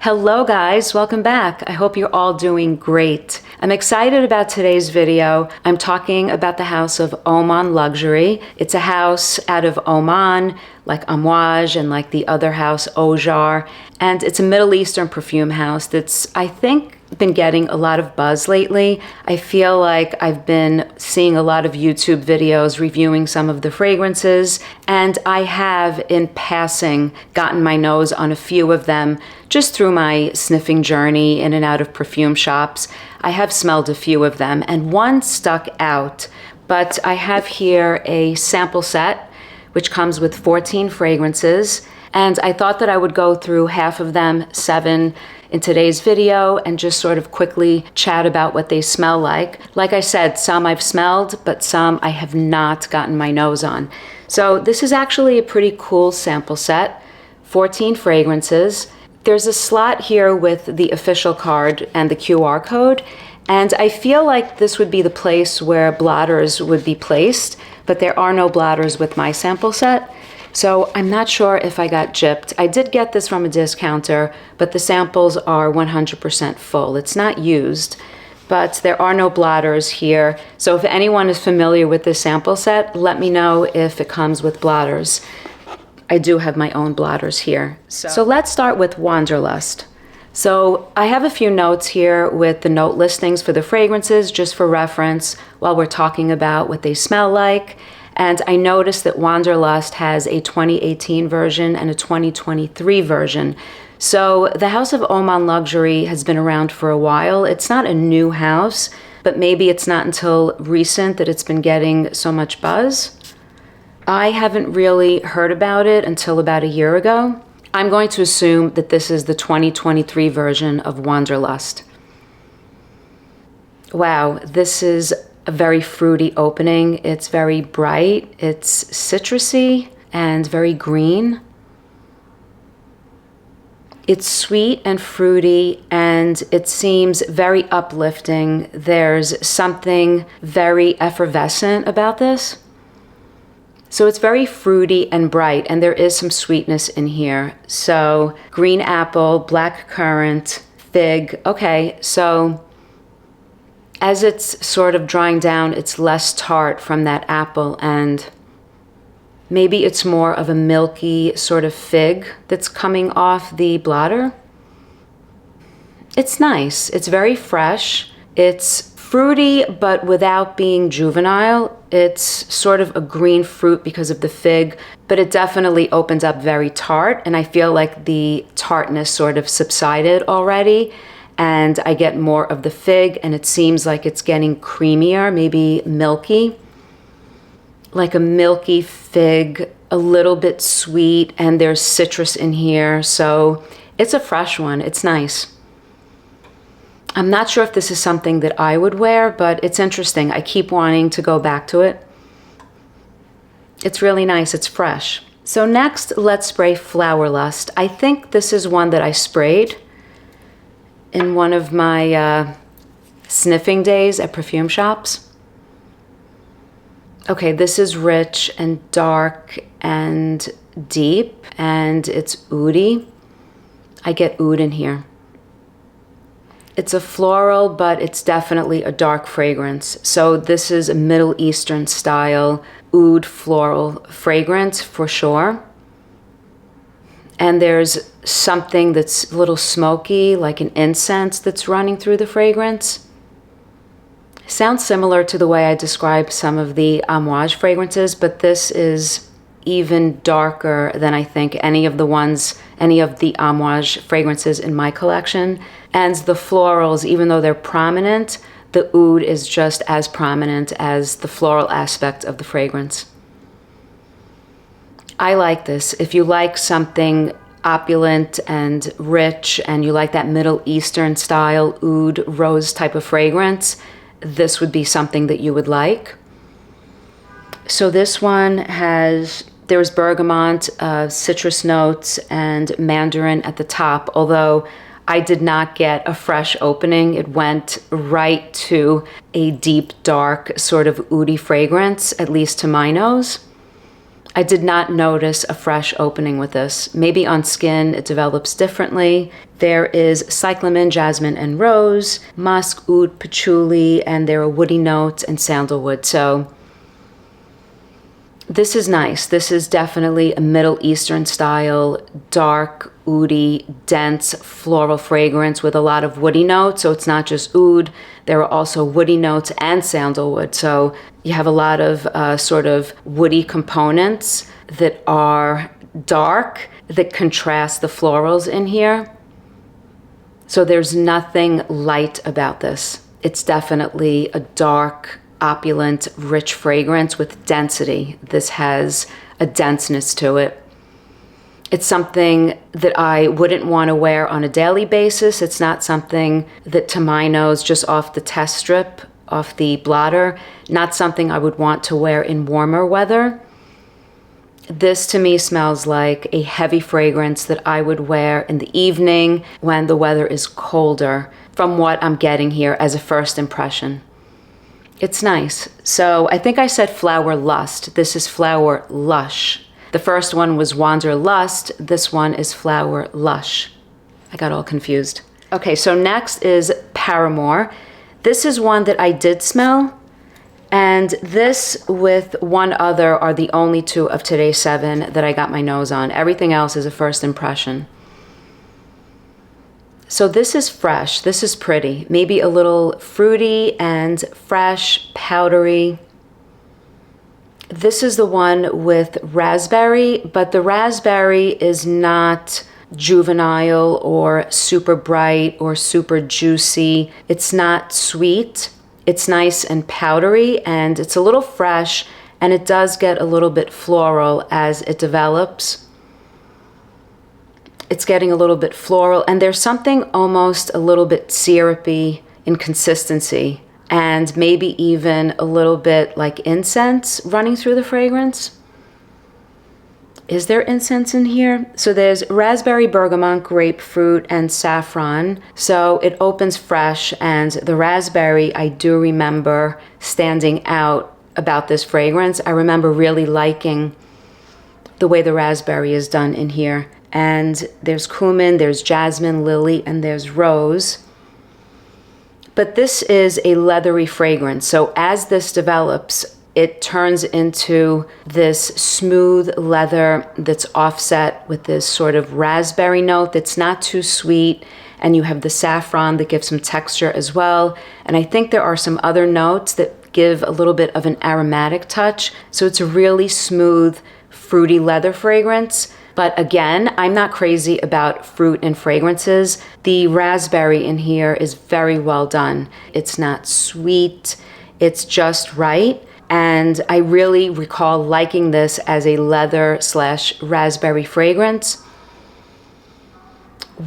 Hello guys, welcome back. I hope you're all doing great. I'm excited about today's video. I'm talking about the house of Oman Luxury. It's a house out of Oman, like Amouage and like the other house, Ojar. And it's a Middle Eastern perfume house that's, I think, been getting a lot of buzz lately. I feel like I've been seeing a lot of YouTube videos reviewing some of the fragrances, and I have in passing gotten my nose on a few of them just through my sniffing journey in and out of perfume shops. I have smelled a few of them and one stuck out, but I have here a sample set which comes with 14 fragrances, and I thought that I would go through half of them, 7, in today's video and just sort of quickly chat about what they smell like. Like I said, some I've smelled, but some I have not gotten my nose on. So this is actually a pretty cool sample set, 14 fragrances. There's a slot here with the official card and the QR code, and I feel like this would be the place where blotters would be placed, but there are no blotters with my sample set. So I'm not sure if I got gypped. I did get this from a discounter, but the samples are 100% full. It's not used, but there are no blotters here. So if anyone is familiar with this sample set, let me know if it comes with blotters. I do have my own blotters here. So let's start with Wanderlust. So I have a few notes here with the note listings for the fragrances, just for reference while we're talking about what they smell like. And I noticed that Wanderlust has a 2018 version and a 2023 version. So the House of Oman Luxury has been around for a while. It's not a new house, but maybe it's not until recent that it's been getting so much buzz. I haven't really heard about it until about a year ago. I'm going to assume that this is the 2023 version of Wanderlust. Wow, this is a very fruity opening. It's very bright, it's citrusy and very green. It's sweet and fruity, and it seems very uplifting. There's something very effervescent about this. So it's very fruity and bright, and there is some sweetness in here. So green apple, black currant, fig. Okay, so as it's sort of drying down, it's less tart from that apple, and maybe it's more of a milky sort of fig that's coming off the blotter. It's nice. It's very fresh. It's fruity, but without being juvenile. It's sort of a green fruit because of the fig, but it definitely opens up very tart, and I feel like the tartness sort of subsided already. And I get more of the fig, and it seems like it's getting creamier, maybe milky. Like a milky fig, a little bit sweet, and there's citrus in here. So it's a fresh one. It's nice. I'm not sure if this is something that I would wear, but it's interesting. I keep wanting to go back to it. It's really nice. It's fresh. So next, let's spray Flowerlust. I think this is one that I sprayed in one of my sniffing days at perfume shops. Okay, this is rich and dark and deep, and it's oudi. I get oud in here. It's a floral, but it's definitely a dark fragrance. So this is a Middle Eastern style oud floral fragrance for sure. And there's something that's a little smoky, like an incense that's running through the fragrance. Sounds similar to the way I described some of the Amouage fragrances, but this is even darker than I think any of the Amouage fragrances in my collection. And the florals, even though they're prominent, the oud is just as prominent as the floral aspect of the fragrance. I like this. If you like something opulent and rich, and you like that Middle Eastern style oud rose type of fragrance, this would be something that you would like. So this one there's bergamot, citrus notes, and mandarin at the top, although I did not get a fresh opening. It went right to a deep, dark, sort of oudi fragrance, at least to my nose. I did not notice a fresh opening with this. Maybe on skin it develops differently. There is cyclamen, jasmine, and rose, musk, oud, patchouli, and there are woody notes and sandalwood. So this is nice. This is definitely a Middle Eastern style, dark, oudy, dense floral fragrance with a lot of woody notes. So it's not just oud. There are also woody notes and sandalwood. So you have a lot of sort of woody components that are dark, that contrast the florals in here. So there's nothing light about this. It's definitely a dark, opulent, rich fragrance with density. This has a denseness to it. It's something that I wouldn't want to wear on a daily basis. It's not something that, to my nose, just off the test strip, off the blotter, not something I would want to wear in warmer weather. This to me smells like a heavy fragrance that I would wear in the evening when the weather is colder, from what I'm getting here as a first impression. It's nice. So I think I said Flower Lust. This is Flower Lush. The first one was Wanderlust. This one is Flower Lush. I got all confused. Okay, so next is Paramore. This is one that I did smell. And this with one other are the only two of today's 7 that I got my nose on. Everything else is a first impression. So this is fresh. This is pretty. Maybe a little fruity and fresh, powdery. This is the one with raspberry, but the raspberry is not juvenile or super bright or super juicy. It's not sweet. It's nice and powdery, and it's a little fresh, and it does get a little bit floral as it develops. It's getting a little bit floral, and there's something almost a little bit syrupy in consistency, and maybe even a little bit like incense running through the fragrance. Is there incense in here? So there's raspberry, bergamot, grapefruit, and saffron. So it opens fresh, and the raspberry, I do remember standing out about this fragrance. I remember really liking the way the raspberry is done in here. And there's cumin, there's jasmine, lily, and there's rose. But this is a leathery fragrance. So as this develops, it turns into this smooth leather that's offset with this sort of raspberry note that's not too sweet. And you have the saffron that gives some texture as well. And I think there are some other notes that give a little bit of an aromatic touch. So it's a really smooth, fruity leather fragrance. But again, I'm not crazy about fruit and fragrances. The raspberry in here is very well done. It's not sweet. It's just right. And I really recall liking this as a leather/raspberry fragrance.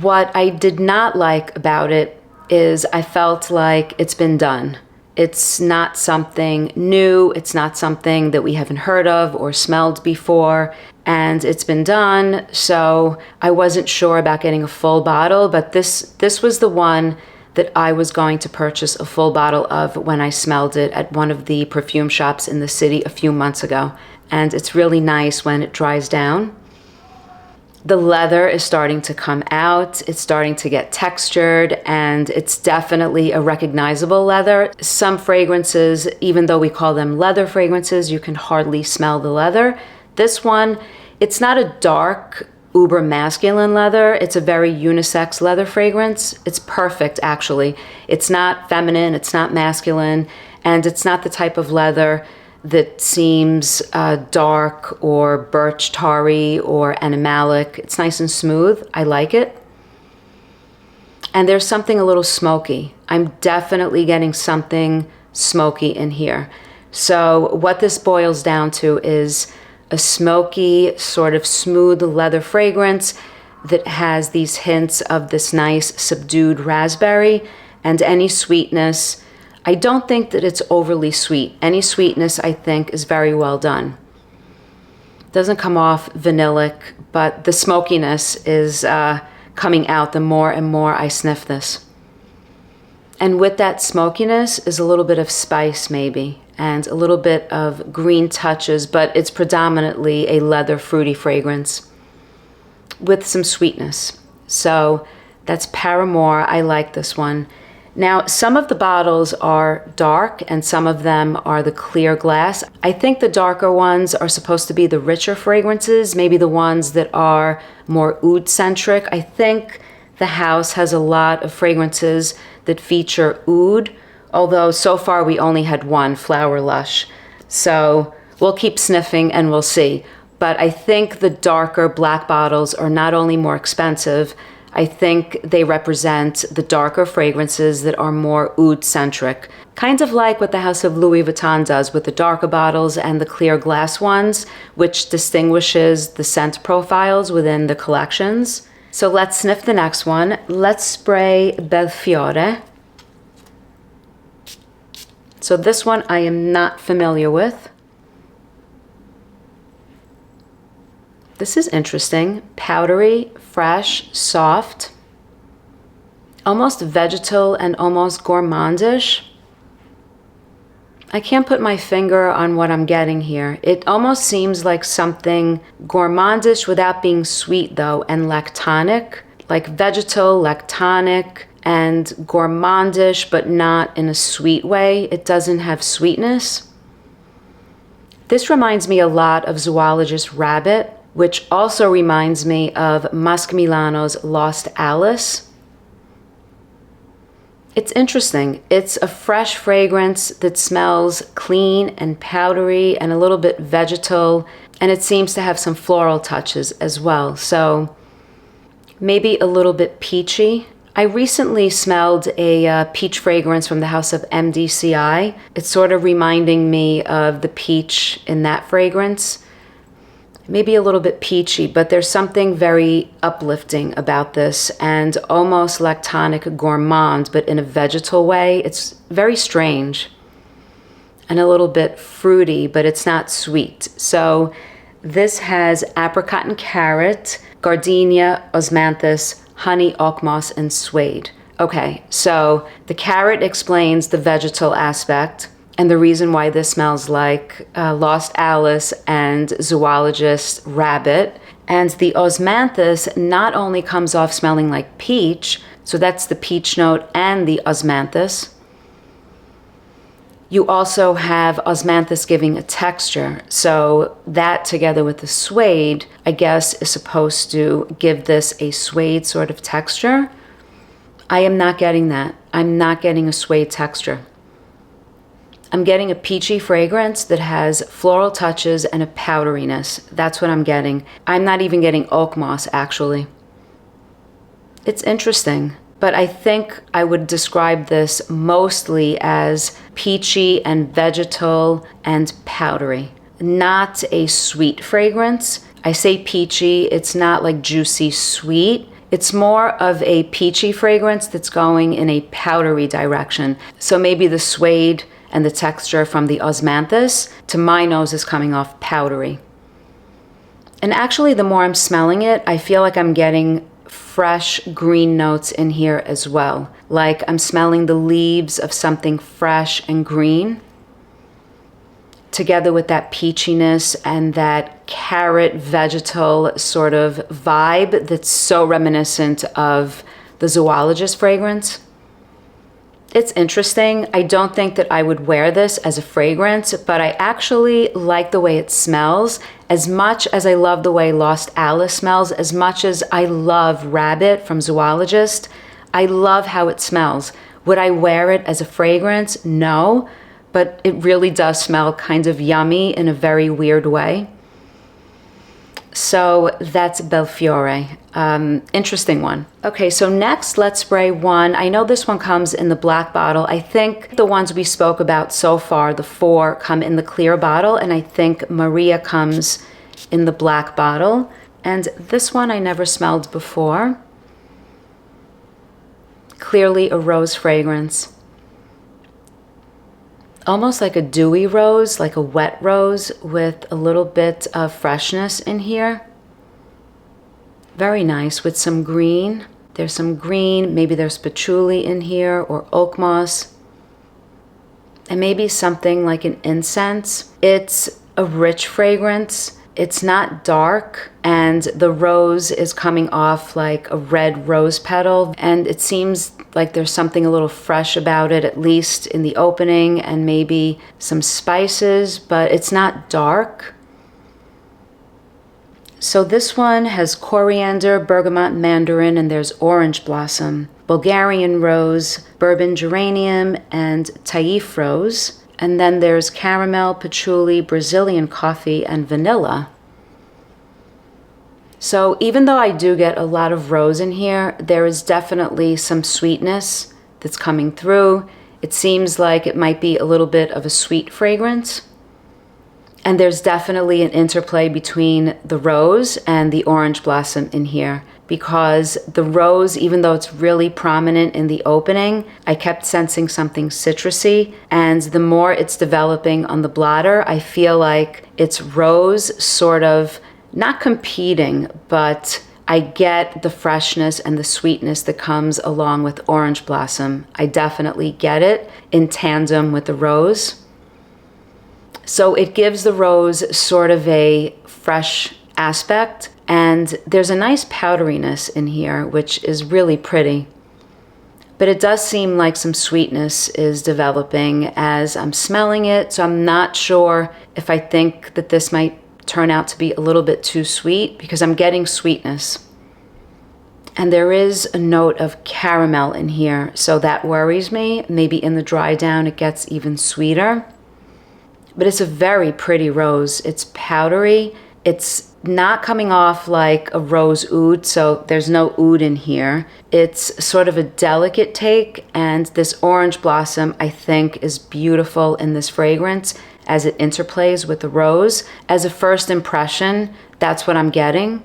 What I did not like about it is I felt like it's been done. It's not something new. It's not something that we haven't heard of or smelled before. And it's been done. So I wasn't sure about getting a full bottle, but this was the one that I was going to purchase a full bottle of when I smelled it at one of the perfume shops in the city a few months ago. And it's really nice when it dries down. The leather is starting to come out. It's starting to get textured, and it's definitely a recognizable leather. Some fragrances, even though we call them leather fragrances, you can hardly smell the leather. This one, it's not a dark, uber masculine leather. It's a very unisex leather fragrance. It's perfect, actually. It's not feminine, it's not masculine, and it's not the type of leather that seems dark or birch tarry or animalic. It's nice and smooth. I like it. And there's something a little smoky. I'm definitely getting something smoky in here. So what this boils down to is a smoky, sort of smooth leather fragrance that has these hints of this nice subdued raspberry and any sweetness. I don't think that it's overly sweet. Any sweetness, I think, is very well done. Doesn't come off vanillic, but the smokiness is coming out the more and more I sniff this. And with that smokiness is a little bit of spice maybe. and a little bit of green touches, but it's predominantly a leather fruity fragrance with some sweetness. So that's Paramore. I like this one. Now, some of the bottles are dark and some of them are the clear glass. I think the darker ones are supposed to be the richer fragrances, maybe the ones that are more oud-centric. I think the house has a lot of fragrances that feature oud, although so far we only had one, Flower Lush. So we'll keep sniffing and we'll see. But I think the darker black bottles are not only more expensive, I think they represent the darker fragrances that are more oud-centric. Kind of like what the House of Louis Vuitton does with the darker bottles and the clear glass ones, which distinguishes the scent profiles within the collections. So let's sniff the next one. Let's spray Belfiore. So this one I am not familiar with. This is interesting. Powdery, fresh, soft, almost vegetal and almost gourmandish. I can't put my finger on what I'm getting here. It almost seems like something gourmandish without being sweet though, and lactonic, like vegetal, lactonic, and gourmandish, but not in a sweet way. It doesn't have sweetness. This reminds me a lot of Zoologist Rabbit, which also reminds me of Musk Milano's Lost Alice. It's interesting. It's a fresh fragrance that smells clean and powdery and a little bit vegetal, and it seems to have some floral touches as well. So maybe a little bit peachy. I recently smelled a peach fragrance from the house of MDCI. It's sort of reminding me of the peach in that fragrance. Maybe a little bit peachy, but there's something very uplifting about this and almost lactonic gourmand, but in a vegetal way. It's very strange and a little bit fruity, but it's not sweet. So this has apricot and carrot, gardenia, osmanthus, honey, oak moss, and suede. Okay, so the carrot explains the vegetal aspect and the reason why this smells like Lost Alice and Zoologist Rabbit. And the osmanthus not only comes off smelling like peach, so that's the peach note and the osmanthus. You also have osmanthus giving a texture. So that together with the suede, I guess, is supposed to give this a suede sort of texture. I am not getting that. I'm not getting a suede texture. I'm getting a peachy fragrance that has floral touches and a powderiness. That's what I'm getting. I'm not even getting oak moss, actually. It's interesting, but I think I would describe this mostly as peachy and vegetal and powdery, not a sweet fragrance. I say peachy, it's not like juicy sweet. It's more of a peachy fragrance that's going in a powdery direction. So maybe the suede and the texture from the osmanthus to my nose is coming off powdery. And actually, the more I'm smelling it, I feel like I'm getting fresh green notes in here as well. Like I'm smelling the leaves of something fresh and green, together with that peachiness and that carrot vegetal sort of vibe that's so reminiscent of the Zoologist fragrance. It's interesting. I don't think that I would wear this as a fragrance, but I actually like the way it smells. As much as I love the way Lost Alice smells, as much as I love Rabbit from Zoologist, I love how it smells. Would I wear it as a fragrance? No, but it really does smell kind of yummy in a very weird way. So that's Belfiore. Interesting one. Okay, so next let's spray one. I know this one comes in the black bottle. I think the ones we spoke about so far, the 4, come in the clear bottle, and I think Maria comes in the black bottle. And this one I never smelled before. Clearly a rose fragrance. Almost like a dewy rose, like a wet rose with a little bit of freshness in here. Very nice with some green. There's some green, maybe there's patchouli in here or oak moss. and maybe something like an incense. It's a rich fragrance. It's not dark, and the rose is coming off like a red rose petal, and it seems like there's something a little fresh about it, at least in the opening, and maybe some spices, but it's not dark. So this one has coriander, bergamot, mandarin, and there's orange blossom, Bulgarian rose, bourbon geranium, and taif rose. And then there's caramel, patchouli, Brazilian coffee, and vanilla. So even though I do get a lot of rose in here, there is definitely some sweetness that's coming through. It seems like it might be a little bit of a sweet fragrance. And there's definitely an interplay between the rose and the orange blossom in here, because the rose, even though it's really prominent in the opening, I kept sensing something citrusy, and the more it's developing on the blotter, I feel like it's rose sort of not competing, but I get the freshness and the sweetness that comes along with orange blossom. I definitely get it in tandem with the rose. So it gives the rose sort of a fresh aspect, and there's a nice powderiness in here, which is really pretty. But it does seem like some sweetness is developing as I'm smelling it, so I'm not sure if I think that this might turn out to be a little bit too sweet, because I'm getting sweetness. And there is a note of caramel in here, so that worries me. Maybe in the dry down it gets even sweeter. But it's a very pretty rose. It's powdery. It's not coming off like a rose oud, so there's no oud in here. It's sort of a delicate take, and this orange blossom, I think, is beautiful in this fragrance as it interplays with the rose. As a first impression, that's what I'm getting.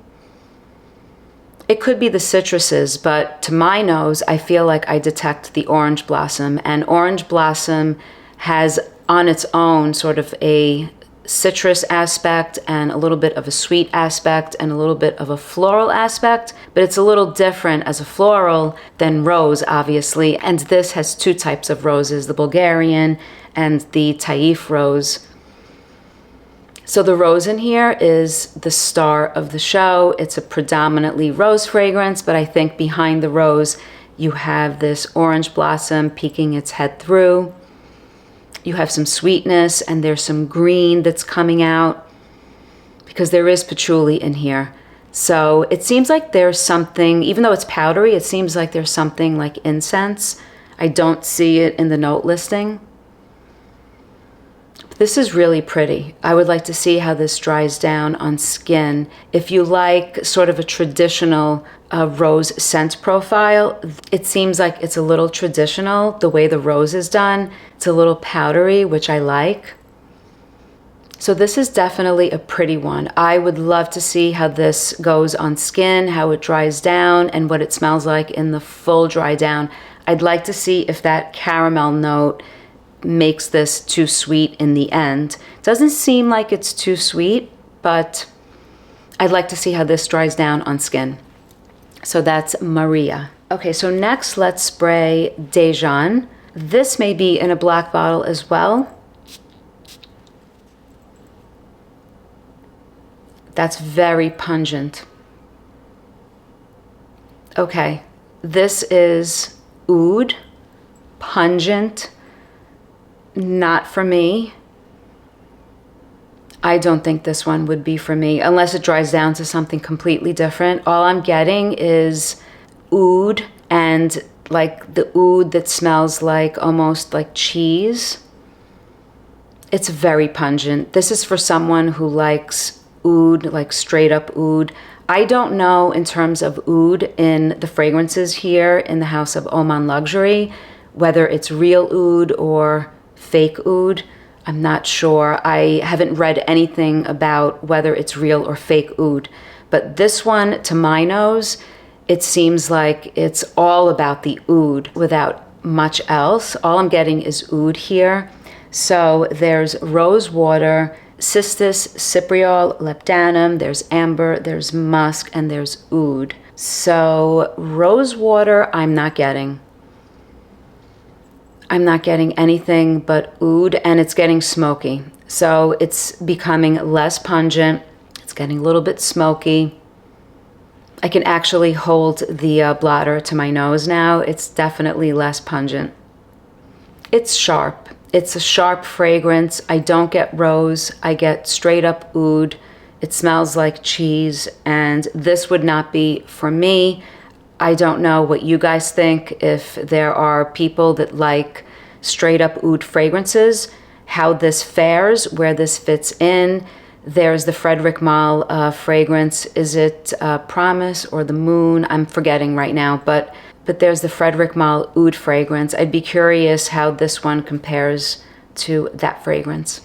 It could be the citruses, but to my nose, I feel like I detect the orange blossom, and orange blossom has on its own sort of a citrus aspect and a little bit of a sweet aspect and a little bit of a floral aspect, but it's a little different as a floral than rose, obviously. And this has two types of roses, the Bulgarian and the taif rose. So the rose in here is the star of the show. It's a predominantly rose fragrance, but I think behind the rose, you have this orange blossom peeking its head through. You have some sweetness, and there's some green that's coming out because there is patchouli in here. So it seems like there's something, even though it's powdery, it seems like there's something like incense. I don't see it in the note listing. This is really pretty. I would like to see how this dries down on skin. If you like sort of a traditional rose scent profile, it seems like it's a little traditional, the way the rose is done. It's a little powdery, which I like. So this is definitely a pretty one. I would love to see how this goes on skin, how it dries down, and what it smells like in the full dry down. I'd like to see if that caramel note makes this too sweet in the end. It doesn't seem like it's too sweet, but I'd like to see how this dries down on skin. So that's Maria. Okay, so next let's spray Dejan. This may be in a black bottle as well. That's very pungent. Okay, this is oud, pungent, not for me. I don't think this one would be for me unless it dries down to something completely different. All I'm getting is oud, and like the oud that smells like almost like cheese. It's very pungent. This is for someone who likes oud, like straight up oud. I don't know in terms of oud in the fragrances here in the house of Oman Luxury, whether it's real oud or fake oud. I'm not sure. I haven't read anything about whether it's real or fake oud. But this one, to my nose, it seems like it's all about the oud without much else. All I'm getting is oud here. So there's rose water, cistus, cypriol, leptanum, there's amber, there's musk, and there's oud. So rose water, I'm not getting. I'm not getting anything but oud, and it's getting smoky. So it's becoming less pungent. It's getting a little bit smoky. I can actually hold the blotter to my nose now. It's definitely less pungent. It's sharp. It's a sharp fragrance. I don't get rose. I get straight up oud. It smells like cheese, and this would not be for me. I don't know what you guys think, if there are people that like straight up oud fragrances, how this fares, where this fits in. There's the Frederic Malle fragrance. Is it Promise or the Moon? I'm forgetting right now, but there's the Frederic Malle oud fragrance. I'd be curious how this one compares to that fragrance.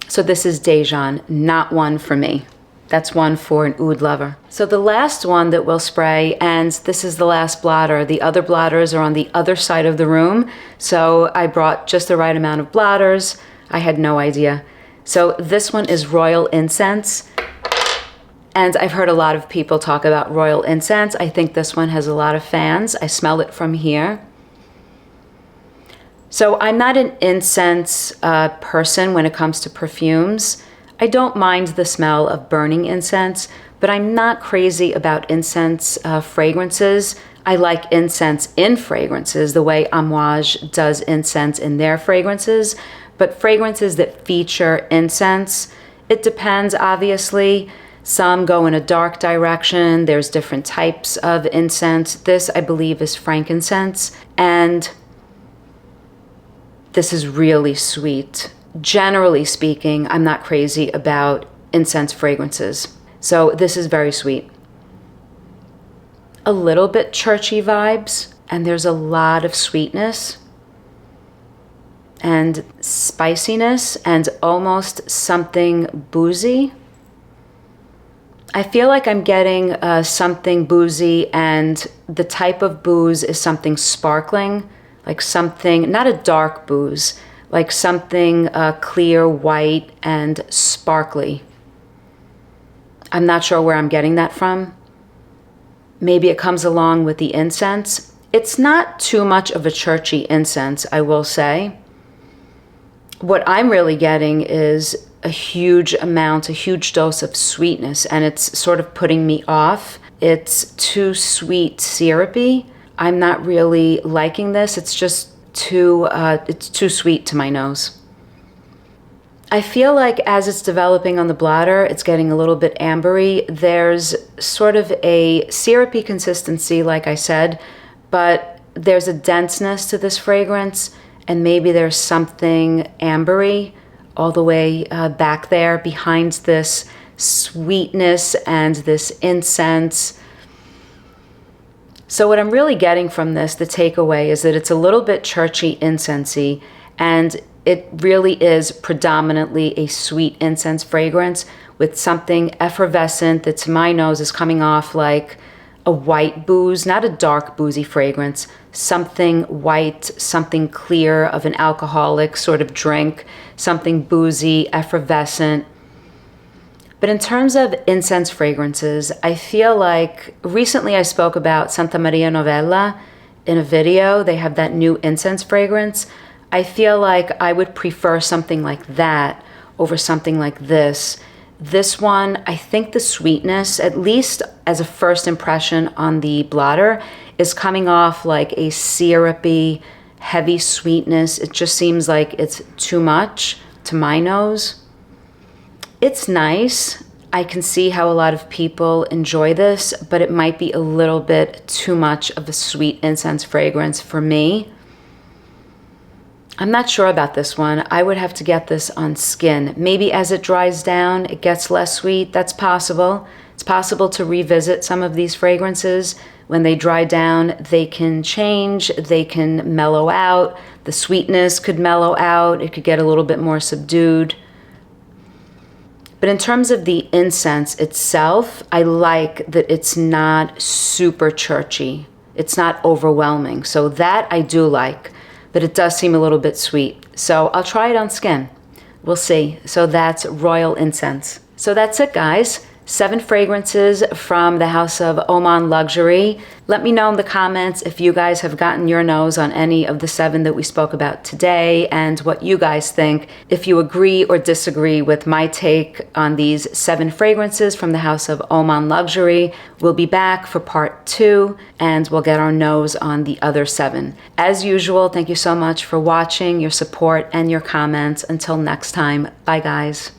So this is Dijon, not one for me. That's one for an oud lover. So the last one that we'll spray, and this is the last blotter. The other blotters are on the other side of the room. So I brought just the right amount of blotters. I had no idea. So this one is Royal Incense. And I've heard a lot of people talk about Royal Incense. I think this one has a lot of fans. I smell it from here. So I'm not an incense person when it comes to perfumes. I don't mind the smell of burning incense, but I'm not crazy about incense fragrances. I like incense in fragrances, the way Amouage does incense in their fragrances, but fragrances that feature incense, it depends, obviously. Some go in a dark direction. There's different types of incense. This, I believe, is frankincense, and this is really sweet. Generally speaking, I'm not crazy about incense fragrances. So this is very sweet. A little bit churchy vibes, and there's a lot of sweetness and spiciness and almost something boozy. I feel like I'm getting something boozy, and the type of booze is something sparkling, like something, not a dark booze, like something clear, white, and sparkly. I'm not sure where I'm getting that from. Maybe it comes along with the incense. It's not too much of a churchy incense, I will say. What I'm really getting is a huge amount, a huge dose of sweetness, and it's sort of putting me off. It's too sweet, syrupy. I'm not really liking this. It's just it's too sweet to my nose. I feel like as it's developing on the blotter, it's getting a little bit ambery. There's sort of a syrupy consistency, like I said, but there's a denseness to this fragrance, and maybe there's something ambery all the way back there behind this sweetness and this incense. So what I'm really getting from this, the takeaway, is that it's a little bit churchy, incensey, and it really is predominantly a sweet incense fragrance with something effervescent that to my nose is coming off like a white booze, not a dark boozy fragrance, something white, something clear of an alcoholic sort of drink, something boozy, effervescent. But in terms of incense fragrances, I feel like recently I spoke about Santa Maria Novella in a video. They have that new incense fragrance. I feel like I would prefer something like that over something like this. This one, I think the sweetness, at least as a first impression on the blotter, is coming off like a syrupy, heavy sweetness. It just seems like it's too much to my nose. It's nice. I can see how a lot of people enjoy this, but it might be a little bit too much of a sweet incense fragrance for me. I'm not sure about this one. I would have to get this on skin. Maybe as it dries down, it gets less sweet. That's possible. It's possible to revisit some of these fragrances. When they dry down, they can change, they can mellow out. The sweetness could mellow out. It could get a little bit more subdued. But in terms of the incense itself, I like that it's not super churchy. It's not overwhelming. So that I do like, but it does seem a little bit sweet. So I'll try it on skin. We'll see. So that's Royal Incense. So that's it, guys. 7 fragrances from the house of Oman Luxury. Let me know in the comments if you guys have gotten your nose on any of the 7 that we spoke about today and what you guys think. If you agree or disagree with my take on these 7 fragrances from the house of Oman Luxury, we'll be back for part 2 and we'll get our nose on the other 7. As usual, thank you so much for watching, your support, and your comments. Until next time, bye guys.